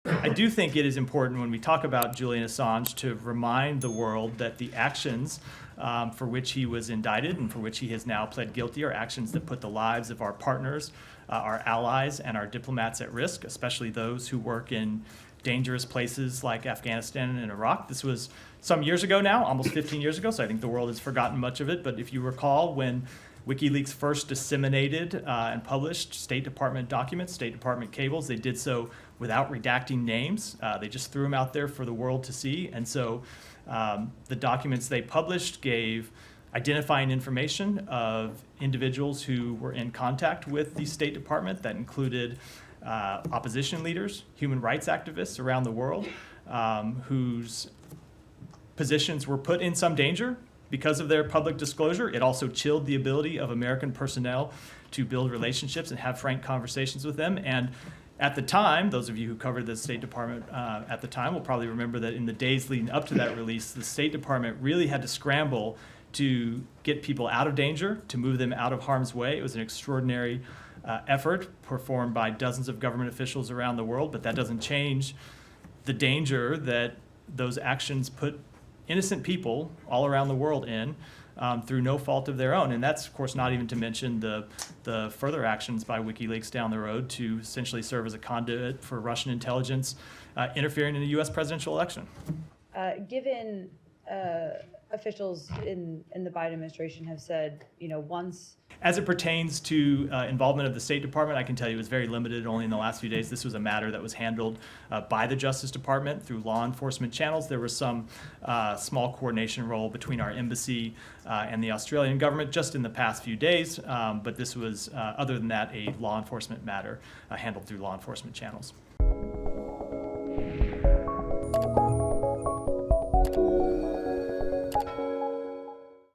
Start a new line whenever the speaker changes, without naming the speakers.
I do think it is important when we talk about Julian Assange to remind the world that the actions for which he was indicted and for which he has now pled guilty are actions that put the lives of our partners, our allies, and our diplomats at risk, especially those who work in dangerous places like Afghanistan and Iraq. This was some years ago now, almost 15 years ago, so I think the world has forgotten much of it. But if you recall, when WikiLeaks first disseminated and published State Department documents, State Department cables, they did so without redacting names. They just threw them out there for the world to see. And so the documents they published gave identifying information of individuals who were in contact with the State Department. That included opposition leaders, human rights activists around the world, whose positions were put in some danger because of their public disclosure. It also chilled the ability of American personnel to build relationships and have frank conversations with them. And at the time, those of you who covered the State Department at the time will probably remember that in the days leading up to that release, the State Department really had to scramble to get people out of danger, to move them out of harm's way. It was an extraordinary effort performed by dozens of government officials around the world, but that doesn't change the danger that those actions put innocent people all around the world in through no fault of their own. And that's, of course, not even to mention the further actions by WikiLeaks down the road to essentially serve as a conduit for Russian intelligence interfering in the U.S. presidential election.
Given officials in the Biden administration have said, once...
As it pertains to involvement of the State Department, I can tell you it was very limited only in the last few days. This was a matter that was handled by the Justice Department through law enforcement channels. There was some small coordination role between our embassy and the Australian government just in the past few days, but this was, other than that, a law enforcement matter handled through law enforcement channels.